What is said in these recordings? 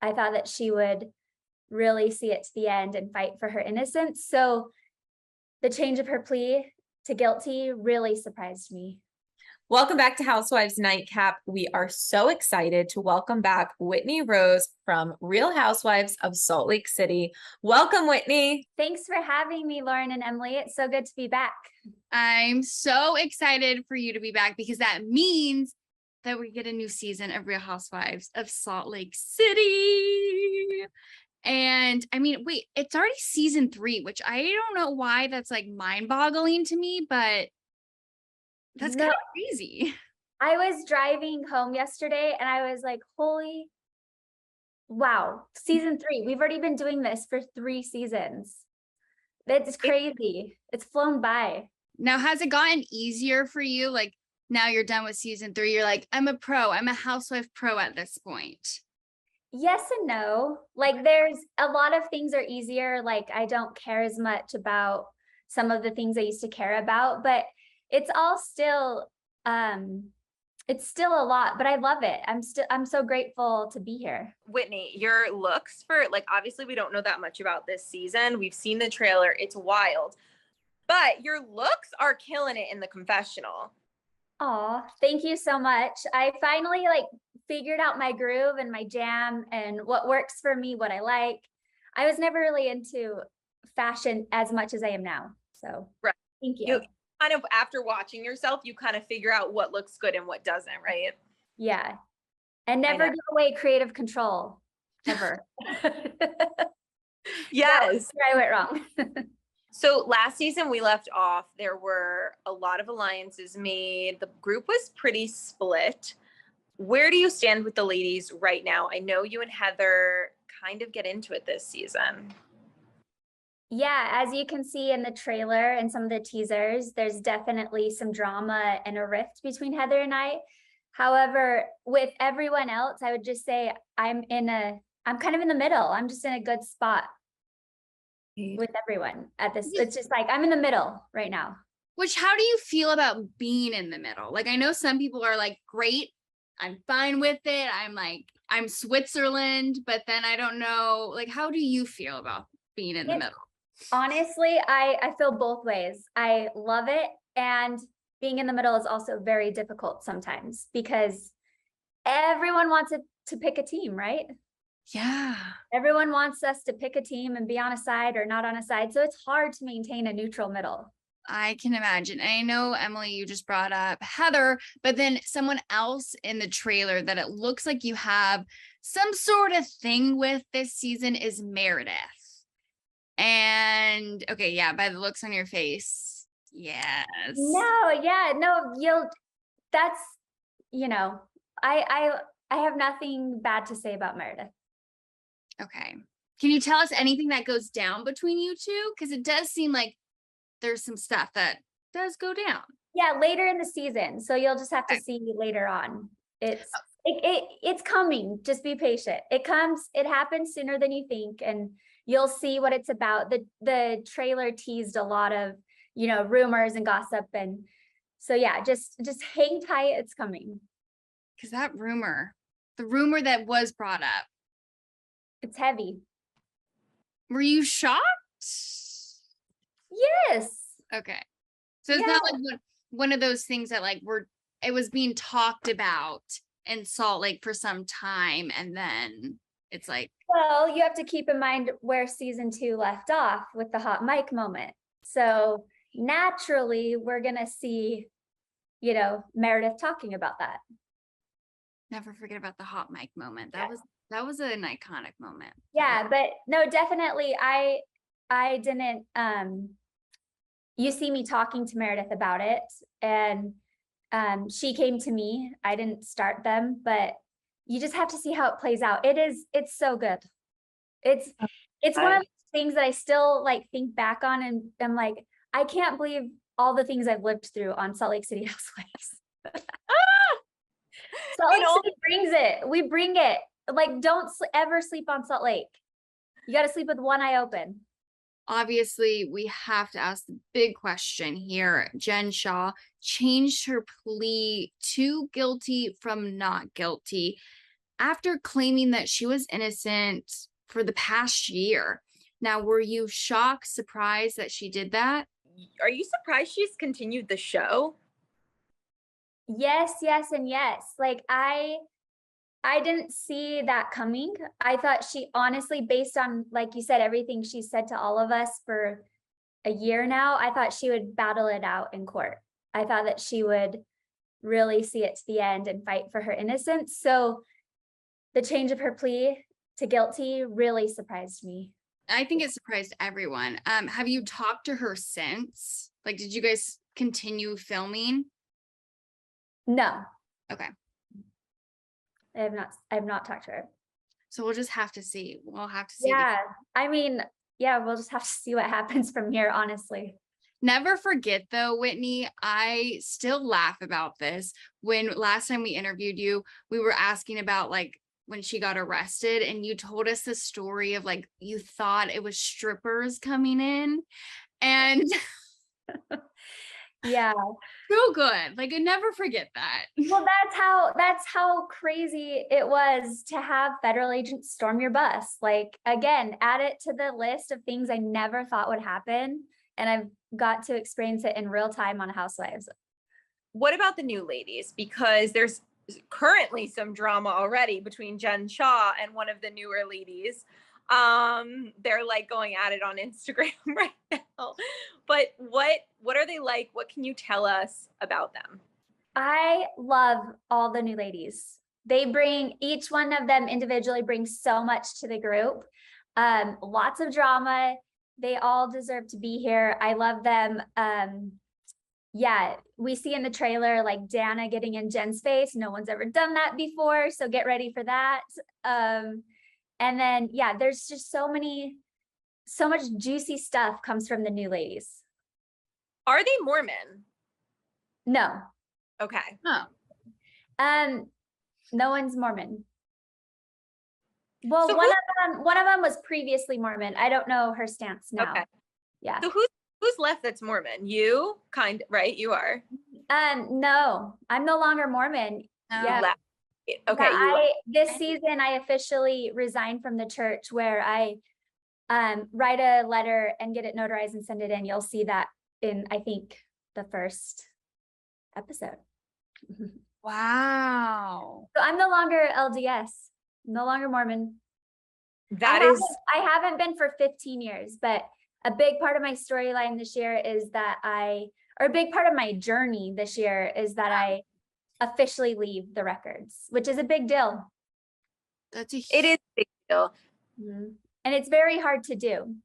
I thought that she would really see it to the end and fight for her innocence. So the change of her plea to guilty really surprised me. Welcome back to Housewives Nightcap. We are so excited to welcome back Whitney Rose from Real Housewives of Salt Lake City. Welcome, Whitney. Thanks for having me, Lauren and Emily. It's so good to be back. I'm so excited for you to be back because that means that we get a new season of Real Housewives of Salt Lake City. And I mean, wait, it's already season 3, which I don't know why that's like mind-boggling to me, but that's kind of crazy. I was driving home yesterday and I was like, holy wow, season 3. We've already been doing this for 3 seasons. That's crazy. It's flown by. Now, has it gotten easier for you? Like now you're done with season 3. You're like, I'm a pro. I'm a housewife pro at this point. Yes and no. Like there's a lot of things are easier. Like I don't care as much about some of the things I used to care about, but it's all still, it's still a lot, but I love it. I'm so grateful to be here. Whitney, your looks for, like, obviously we don't know that much about this season. We've seen the trailer. It's wild, but your looks are killing it in the confessional. Oh, thank you so much. I finally figured out my groove and my jam and what works for me, what I like. I was never really into fashion as much as I am now. So right. Thank you. Kind of after watching yourself, you kind of figure out what looks good and what doesn't, right? Yeah. And never give away creative control, ever. Yes. I went wrong. So last season we left off, there were a lot of alliances made. The group was pretty split. Where do you stand with the ladies right now? I know you and Heather kind of get into it this season. Yeah, as you can see in the trailer and some of the teasers, there's definitely some drama and a rift between Heather and I. However, with everyone else, I would just say I'm kind of in the middle. I'm just in a good spot with everyone at this. It's just like I'm in the middle right now. Which, how do you feel about being in the middle? Like, I know some people are like, great, I'm fine with it. I'm Switzerland, but then I don't know, like, how do you feel about being in the middle? Honestly, I feel both ways. I love it. And being in the middle is also very difficult sometimes because everyone wants it to pick a team, right? Yeah. Everyone wants us to pick a team and be on a side or not on a side. So it's hard to maintain a neutral middle. I can imagine. And I know, Emily, you just brought up Heather, but then someone else in the trailer that it looks like you have some sort of thing with this season is Meredith. And okay, yeah, by the looks on your face, yes. That's, I have nothing bad to say about Meredith. Okay. Can you tell us anything that goes down between you two? Because it does seem like there's some stuff that does go down. Yeah, later in the season. So you'll just have to see later on. It's coming. Just be patient. It happens sooner than you think, and you'll see what it's about. The trailer teased a lot of, rumors and gossip. And so, yeah, just hang tight. It's coming. Because the rumor that was brought up, it's heavy. Were you shocked? Yes. Okay. So it's not like one of those things that it was being talked about in Salt Lake for some time. And then it's like, well, you have to keep in mind where season 2 left off with the hot mic moment. So naturally we're going to see, Meredith talking about that. Never forget about the hot mic moment. That was an iconic moment. Yeah, but no, definitely I didn't, you see me talking to Meredith about it, and she came to me. I didn't start them, but you just have to see how it plays out. It's so good. It's one of the things that I still think back on, and I'm like, I can't believe all the things I've lived through on Salt Lake City Housewives. Salt Lake City brings it. We bring it. Don't ever sleep on Salt Lake. You got to sleep with one eye open. Obviously, we have to ask the big question here. Jen Shah changed her plea to guilty from not guilty. after claiming that she was innocent for the past year. Now, were you shocked, surprised that she did that? Are you surprised she's continued the show? Yes, yes, and yes. Like I didn't see that coming. I thought she honestly, based on, like you said, everything she said to all of us for a year now, I thought she would battle it out in court. I thought that she would really see it to the end and fight for her innocence. So the change of her plea to guilty really surprised me. I think it surprised everyone. Have you talked to her since? Like, did you guys continue filming? No, Okay. I have not talked to her. So we'll just have to see. We'll have to see. Yeah, I mean, yeah, we'll just have to see what happens from here, honestly. Never forget though, Whitney, I still laugh about this. When last time we interviewed you, we were asking about like when she got arrested, and you told us the story of like you thought it was strippers coming in, and Yeah. so good. Like I never forget that. Well, that's how crazy it was to have federal agents storm your bus. Like, again, add it to the list of things I never thought would happen. And I've got to experience it in real time on Housewives. What about the new ladies? Because there's currently some drama already between Jen Shah and one of the newer ladies. They're like going at it on Instagram right now. But what are they like? What can you tell us about them? I love all the new ladies. Each one of them individually brings so much to the group. Lots of drama. They all deserve to be here. I love them. Yeah, we see in the trailer like Dana getting in Jen's face. No one's ever done that before, so get ready for that. And then, yeah, there's just so much juicy stuff comes from the new ladies. Are they Mormon? No, Okay. Oh, no one's Mormon. Well, So one of them was previously Mormon. I don't know her stance now. Okay. Yeah. So who's left that's Mormon? You right? You are. No, I'm no longer Mormon. no. Yeah. Left. Okay. This season I officially resigned from the church, where I write a letter and get it notarized and send it in. You'll see that in, I think, the first episode. Wow. So I'm no longer LDS, no longer Mormon. I I haven't been for 15 years, but a big part of my storyline this year is that a big part of my journey this year is that I officially leave the records, which is a big deal. It is a big deal. Mhm. And it's very hard to do.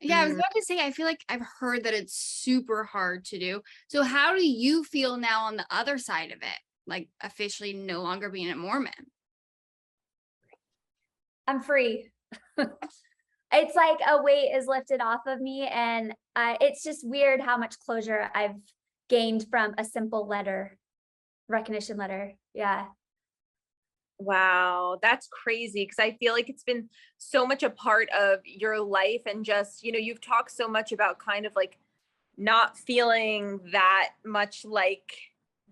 Yeah, I was about to say, I feel like I've heard that it's super hard to do. So how do you feel now on the other side of it? Like officially no longer being a Mormon? I'm free. It's like a weight is lifted off of me, and it's just weird how much closure I've gained from a simple recognition letter. Yeah. Wow, that's crazy, because I feel like it's been so much a part of your life, and just, you've talked so much about kind of like not feeling that much like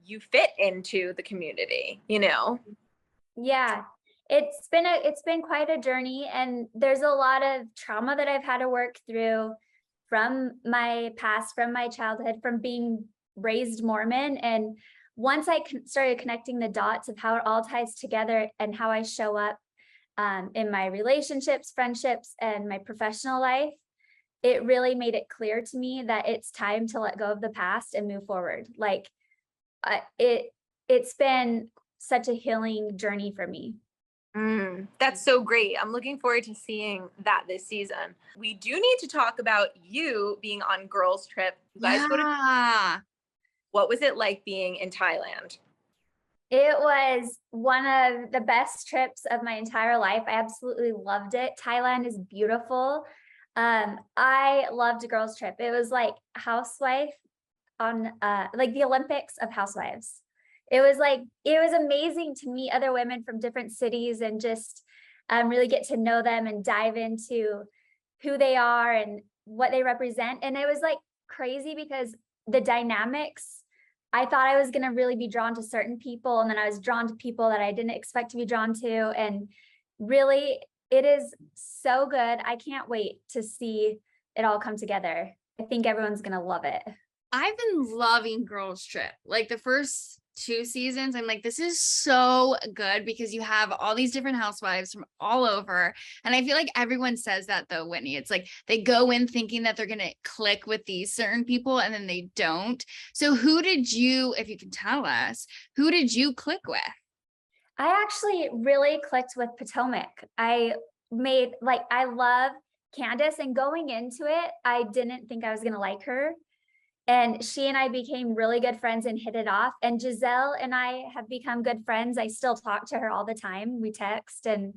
you fit into the community, Yeah. It's been quite a journey, and there's a lot of trauma that I've had to work through from my past, from my childhood, from being raised Mormon. And once I started connecting the dots of how it all ties together and how I show up in my relationships, friendships, and my professional life, it really made it clear to me that it's time to let go of the past and move forward. Like it's been such a healing journey for me. That's so great. I'm looking forward to seeing that this season. We do need to talk about you being on girls trip. You guys what was it like being in Thailand? It was one of the best trips of my entire life. I absolutely loved it. Thailand is beautiful. I loved a girls trip. It was like Housewife on like the Olympics of Housewives. It was amazing to meet other women from different cities and just really get to know them and dive into who they are and what they represent. And it was like crazy because the dynamics I thought I was going to really be drawn to certain people, and then I was drawn to people that I didn't expect to be drawn to. And really, it is so good. I can't wait to see it all come together. I think everyone's going to love it. I've been loving Girls Trip. Like the first 2 seasons, I'm like, this is so good because you have all these different housewives from all over. And I feel like everyone says that though, Whitney. It's like they go in thinking that they're going to click with these certain people and then they don't. So who did you, if you can tell us, who did you click with? I actually really clicked with Potomac. I love Candace, and going into it, I didn't think I was going to like her. And she and I became really good friends and hit it off. And Giselle and I have become good friends. I still talk to her all the time. We text, and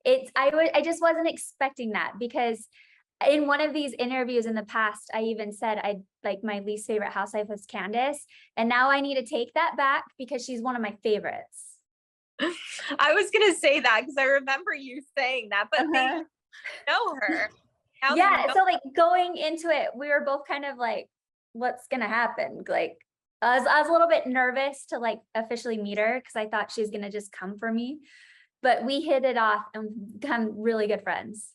I just wasn't expecting that, because in one of these interviews in the past, I even said my least favorite housewife was Candace. And now I need to take that back because she's one of my favorites. I was going to say that because I remember you saying that, but they know her. Now Yeah. you know. So like going into it, we were both kind of like, what's going to happen? Like I was a little bit nervous to like officially meet her because I thought she was going to just come for me, but we hit it off and become really good friends.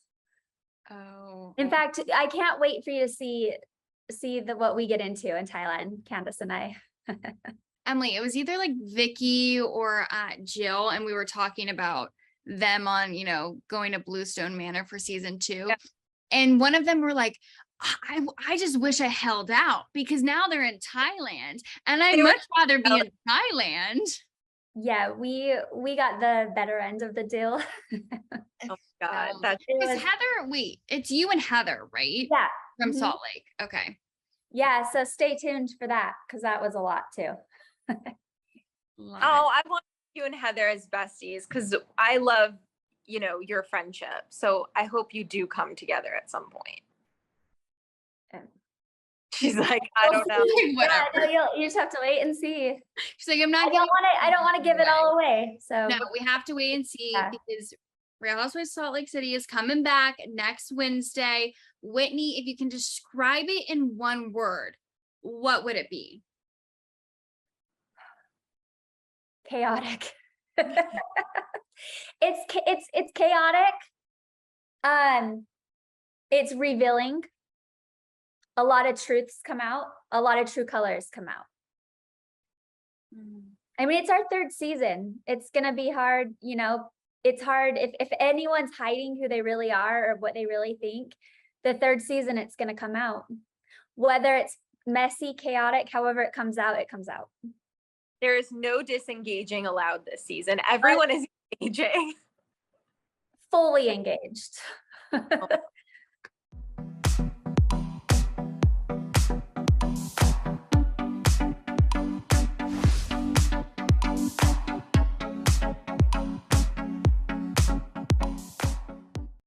Oh, In fact, I can't wait for you to see what we get into in Thailand, Candace and I. Emily, it was either like Vicky or Jill, and we were talking about them on, going to Bluestone Manor for season 2. Yeah. And one of them were like, I just wish I held out because now they're in Thailand and I'd much rather be in Thailand. Yeah, we got the better end of the deal. Oh my God. That's Heather, wait, it's you and Heather, right? Yeah. From Mhm. Salt Lake. Okay. Yeah, so stay tuned for that because that was a lot too. I want you and Heather as besties because I love, your friendship. So I hope you do come together at some point. She's like, I don't know. Whatever. Yeah, no, you just have to wait and see. She's like, I don't want to give it all away. So no, we have to wait and see because Real Housewives Salt Lake City is coming back next Wednesday. Whitney, if you can describe it in one word, what would it be? Chaotic. It's chaotic. It's revealing. A lot of truths come out. A lot of true colors come out. I mean, it's our 3rd season. It's gonna be hard, it's hard if anyone's hiding who they really are or what they really think. The 3rd season, it's gonna come out. Whether it's messy, chaotic, however it comes out, it comes out. There is no disengaging allowed this season. Everyone is engaging. Fully engaged.